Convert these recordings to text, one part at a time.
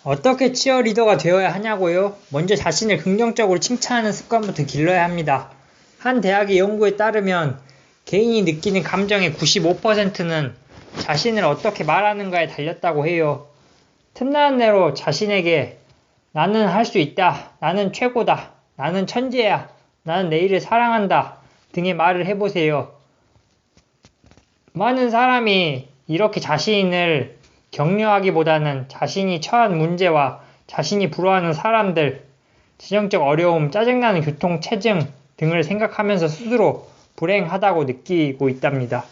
어떻게 치어리더가 되어야 하냐고요? 먼저 자신을 긍정적으로 칭찬하는 습관부터 길러야 합니다. 한 대학의 연구에 따르면 개인이 느끼는 감정의 95%는 자신을 어떻게 말하는가에 달렸다고 해요. 틈나는 대로 자신에게 나는 할 수 있다, 나는 최고다, 나는 천재야, 나는 내일을 사랑한다 등의 말을 해보세요. 많은 사람이 이렇게 자신을 격려하기보다는 자신이 처한 문제와 자신이 부러워하는 사람들, 재정적 어려움, 짜증나는 교통체증 등을 생각하면서 스스로 불행하다고 느끼고 있답니다.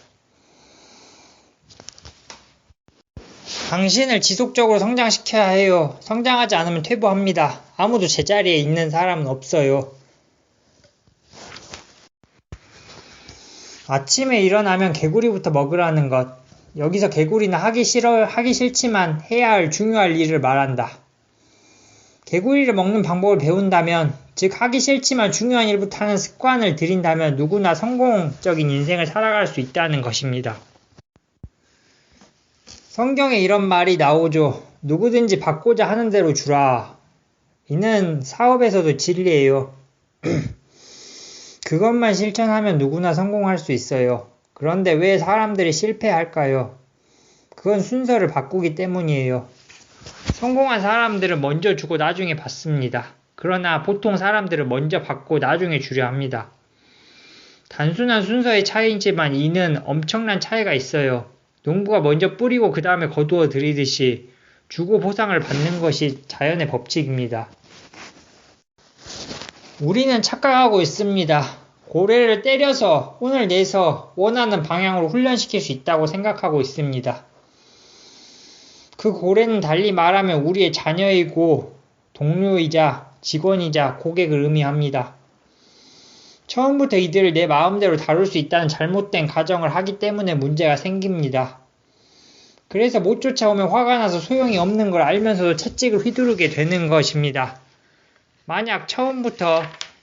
당신을 지속적으로 성장시켜야 해요. 성장하지 않으면 퇴보합니다. 아무도 제자리에 있는 사람은 없어요. 아침에 일어나면 개구리부터 먹으라는 것. 여기서 개구리는 하기 싫지만 해야 할 중요할 일을 말한다. 개구리를 먹는 방법을 배운다면, 즉 하기 싫지만 중요한 일부터 하는 습관을 들인다면 누구나 성공적인 인생을 살아갈 수 있다는 것입니다. 성경에 이런 말이 나오죠. 누구든지 받고자 하는 대로 주라. 이는 사업에서도 진리예요. 그것만 실천하면 누구나 성공할 수 있어요. 그런데 왜 사람들이 실패할까요? 그건 순서를 바꾸기 때문이에요. 성공한 사람들은 먼저 주고 나중에 받습니다. 그러나 보통 사람들은 먼저 받고 나중에 주려 합니다. 단순한 순서의 차이지만 이는 엄청난 차이가 있어요. 농부가 먼저 뿌리고 그 다음에 거두어 들이듯이 주고 보상을 받는 것이 자연의 법칙입니다. 우리는 착각하고 있습니다. 고래를 때려서 혼을 내서 원하는 방향으로 훈련시킬 수 있다고 생각하고 있습니다. 그 고래는 달리 말하면 우리의 자녀이고 동료이자 직원이자 고객을 의미합니다. 처음부터 이들을 내 마음대로 다룰 수 있다는 잘못된 가정을 하기 때문에 문제가 생깁니다. 그래서 못 쫓아오면 화가 나서 소용이 없는 걸 알면서도 채찍을 휘두르게 되는 것입니다. 만약 처음부터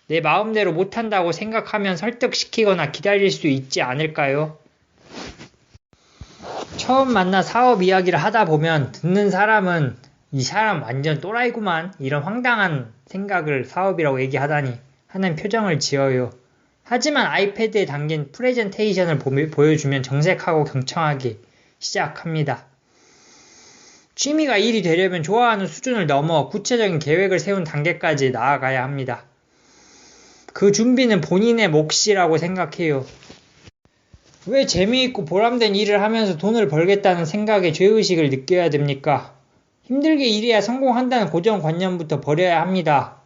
내 마음대로 못한다고 생각하면 설득시키거나 기다릴 수 있지 않을까요? 처음 만나 사업 이야기를 하다 보면 듣는 사람은 이 사람 완전 또라이구만 이런 황당한 생각을 사업이라고 얘기하다니 하는 표정을 지어요. 하지만 아이패드에 담긴 프레젠테이션을 보여주면 정색하고 경청하기 시작합니다. 취미가 일이 되려면 좋아하는 수준을 넘어 구체적인 계획을 세운 단계까지 나아가야 합니다. 그 준비는 본인의 몫이라고 생각해요. 왜 재미있고 보람된 일을 하면서 돈을 벌겠다는 생각에 죄의식을 느껴야 됩니까? 힘들게 일해야 성공한다는 고정관념부터 버려야 합니다.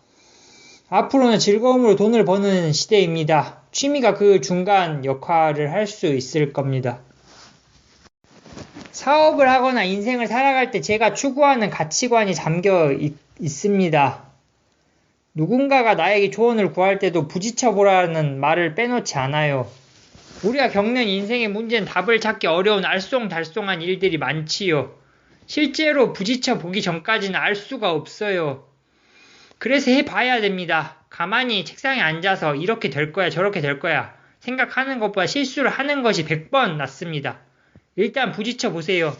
앞으로는 즐거움으로 돈을 버는 시대입니다. 취미가 그 중간 역할을 할 수 있을 겁니다. 사업을 하거나 인생을 살아갈 때 제가 추구하는 가치관이 잠겨 있습니다. 누군가가 나에게 조언을 구할 때도 부딪혀보라는 말을 빼놓지 않아요. 우리가 겪는 인생의 문제는 답을 찾기 어려운 알쏭달쏭한 일들이 많지요. 실제로 부딪혀 보기 전까지는 알 수가 없어요. 그래서 해봐야 됩니다. 가만히 책상에 앉아서 이렇게 될 거야 저렇게 될 거야 생각하는 것보다 실수를 하는 것이 100번 낫습니다. 일단 부딪혀 보세요.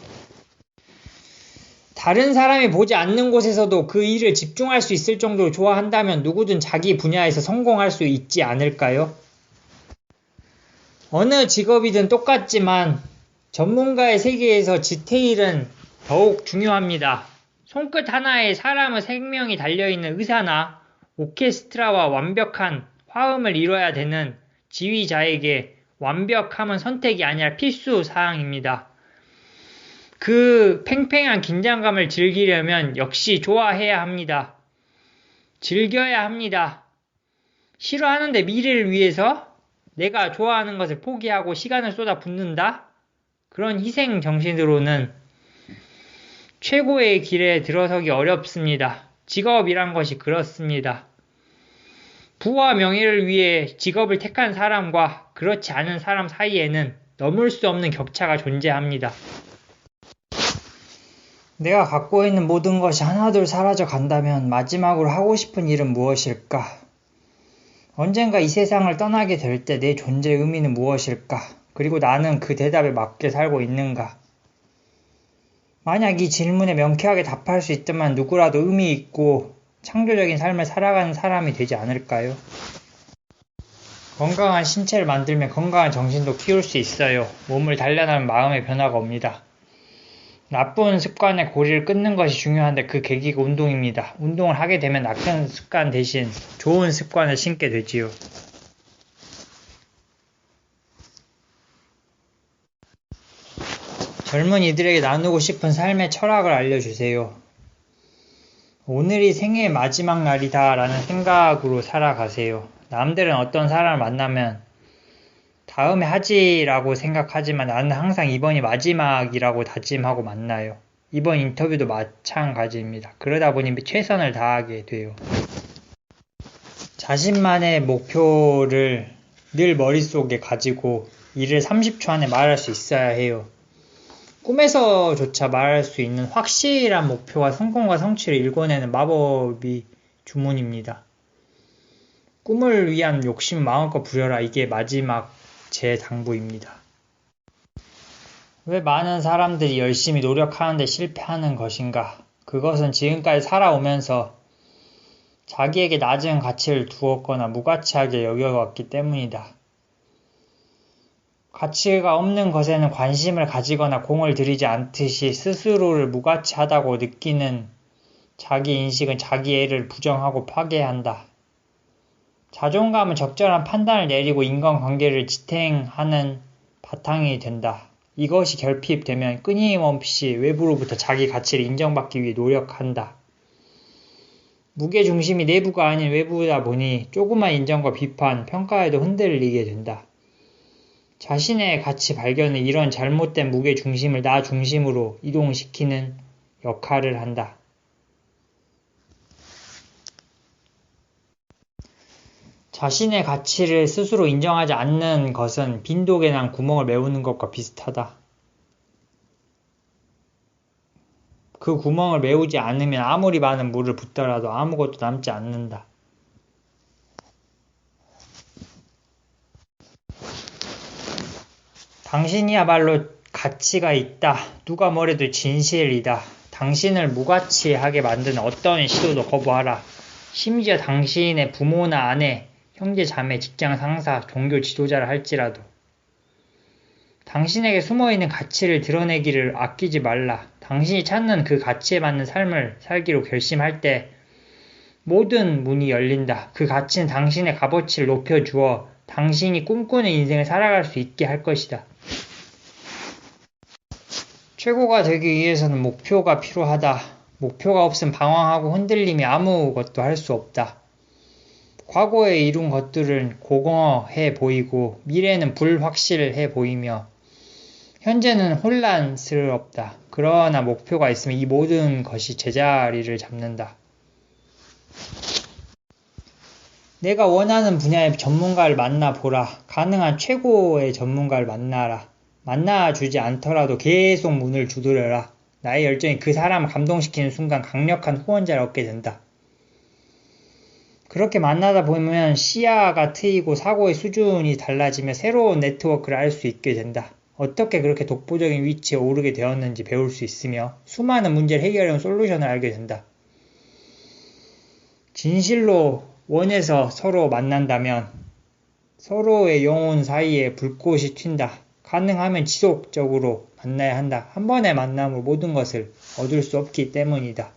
다른 사람이 보지 않는 곳에서도 그 일을 집중할 수 있을 정도로 좋아한다면 누구든 자기 분야에서 성공할 수 있지 않을까요? 어느 직업이든 똑같지만 전문가의 세계에서 디테일은 더욱 중요합니다. 손끝 하나에 사람의 생명이 달려있는 의사나 오케스트라와 완벽한 화음을 이뤄야 되는 지휘자에게 완벽함은 선택이 아니라 필수 사항입니다. 그 팽팽한 긴장감을 즐기려면 역시 좋아해야 합니다. 즐겨야 합니다. 싫어하는데 미래를 위해서 내가 좋아하는 것을 포기하고 시간을 쏟아 붓는다? 그런 희생 정신으로는 최고의 길에 들어서기 어렵습니다. 직업이란 것이 그렇습니다. 부와 명예를 위해 직업을 택한 사람과 그렇지 않은 사람 사이에는 넘을 수 없는 격차가 존재합니다. 내가 갖고 있는 모든 것이 하나둘 사라져 간다면 마지막으로 하고 싶은 일은 무엇일까? 언젠가 이 세상을 떠나게 될 때 내 존재의 의미는 무엇일까? 그리고 나는 그 대답에 맞게 살고 있는가? 만약 이 질문에 명쾌하게 답할 수 있다면 누구라도 의미 있고 창조적인 삶을 살아가는 사람이 되지 않을까요? 건강한 신체를 만들면 건강한 정신도 키울 수 있어요. 몸을 단련하면 마음의 변화가 옵니다. 나쁜 습관의 고리를 끊는 것이 중요한데 그 계기가 운동입니다. 운동을 하게 되면 나쁜 습관 대신 좋은 습관을 신게 되지요. 젊은이들에게 나누고 싶은 삶의 철학을 알려주세요. 오늘이 생애의 마지막 날이다 라는 생각으로 살아가세요. 남들은 어떤 사람을 만나면 다음에 하지라고 생각하지만 나는 항상 이번이 마지막이라고 다짐하고 만나요. 이번 인터뷰도 마찬가지입니다. 그러다 보니 최선을 다하게 돼요. 자신만의 목표를 늘 머릿속에 가지고 이를 30초 안에 말할 수 있어야 해요. 꿈에서조차 말할 수 있는 확실한 목표와 성공과 성취를 일궈내는 마법이 주문입니다. 꿈을 위한 욕심 마음껏 부려라. 이게 마지막 제 당부입니다. 왜 많은 사람들이 열심히 노력하는데 실패하는 것인가? 그것은 지금까지 살아오면서 자기에게 낮은 가치를 두었거나 무가치하게 여겨왔기 때문이다. 가치가 없는 것에는 관심을 가지거나 공을 들이지 않듯이 스스로를 무가치하다고 느끼는 자기 인식은 자기애를 부정하고 파괴한다. 자존감은 적절한 판단을 내리고 인간관계를 지탱하는 바탕이 된다. 이것이 결핍되면 끊임없이 외부로부터 자기 가치를 인정받기 위해 노력한다. 무게중심이 내부가 아닌 외부다 보니 조그만 인정과 비판, 평가에도 흔들리게 된다. 자신의 가치 발견은 이런 잘못된 무게중심을 나 중심으로 이동시키는 역할을 한다. 자신의 가치를 스스로 인정하지 않는 것은 빈독에 난 구멍을 메우는 것과 비슷하다. 그 구멍을 메우지 않으면 아무리 많은 물을 붓더라도 아무것도 남지 않는다. 당신이야말로 가치가 있다. 누가 뭐래도 진실이다. 당신을 무가치하게 만드는 어떤 시도도 거부하라. 심지어 당신의 부모나 아내, 형제, 자매, 직장 상사, 종교 지도자를 할지라도 당신에게 숨어있는 가치를 드러내기를 아끼지 말라. 당신이 찾는 그 가치에 맞는 삶을 살기로 결심할 때 모든 문이 열린다. 그 가치는 당신의 값어치를 높여주어 당신이 꿈꾸는 인생을 살아갈 수 있게 할 것이다. 최고가 되기 위해서는 목표가 필요하다. 목표가 없음 방황하고 흔들림이 아무것도 할 수 없다. 과거에 이룬 것들은 공허해 보이고 미래는 불확실해 보이며 현재는 혼란스럽다. 그러나 목표가 있으면 이 모든 것이 제자리를 잡는다. 내가 원하는 분야의 전문가를 만나보라. 가능한 최고의 전문가를 만나라. 만나주지 않더라도 계속 문을 두드려라. 나의 열정이 그 사람을 감동시키는 순간 강력한 후원자를 얻게 된다. 그렇게 만나다 보면 시야가 트이고 사고의 수준이 달라지며 새로운 네트워크를 알 수 있게 된다. 어떻게 그렇게 독보적인 위치에 오르게 되었는지 배울 수 있으며 수많은 문제를 해결해온 솔루션을 알게 된다. 진실로 원해서 서로 만난다면 서로의 영혼 사이에 불꽃이 튄다. 가능하면 지속적으로 만나야 한다. 한 번의 만남으로 모든 것을 얻을 수 없기 때문이다.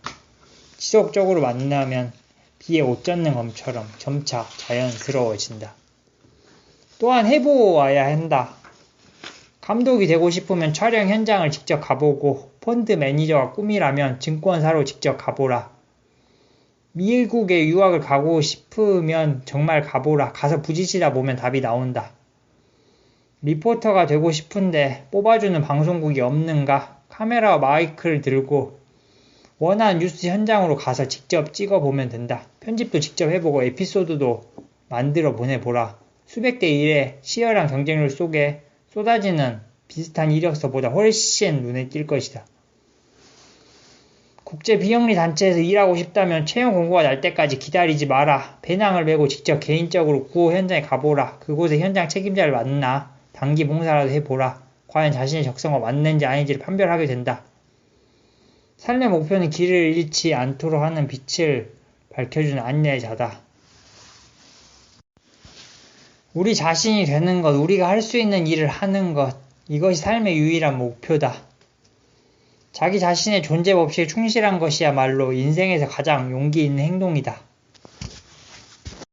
지속적으로 만나면 비에 옷 젖는 검처럼 점차 자연스러워진다. 또한 해보아야 한다. 감독이 되고 싶으면 촬영 현장을 직접 가보고 펀드 매니저가 꿈이라면 증권사로 직접 가보라. 미국에 유학을 가고 싶으면 정말 가보라. 가서 부딪히다 보면 답이 나온다. 리포터가 되고 싶은데 뽑아주는 방송국이 없는가? 카메라와 마이크를 들고 원하는 뉴스 현장으로 가서 직접 찍어보면 된다. 편집도 직접 해보고 에피소드도 만들어 보내보라. 수백 대 1의 치열한 경쟁률 속에 쏟아지는 비슷한 이력서보다 훨씬 눈에 띌 것이다. 국제 비영리 단체에서 일하고 싶다면 채용 공고가 날 때까지 기다리지 마라. 배낭을 메고 직접 개인적으로 구호 현장에 가보라. 그곳에 현장 책임자를 만나 단기 봉사라도 해보라. 과연 자신의 적성과 맞는지 아닌지를 판별하게 된다. 삶의 목표는 길을 잃지 않도록 하는 빛을 밝혀주는 안내자다. 우리 자신이 되는 것, 우리가 할 수 있는 일을 하는 것, 이것이 삶의 유일한 목표다. 자기 자신의 존재 법칙에 충실한 것이야말로 인생에서 가장 용기 있는 행동이다.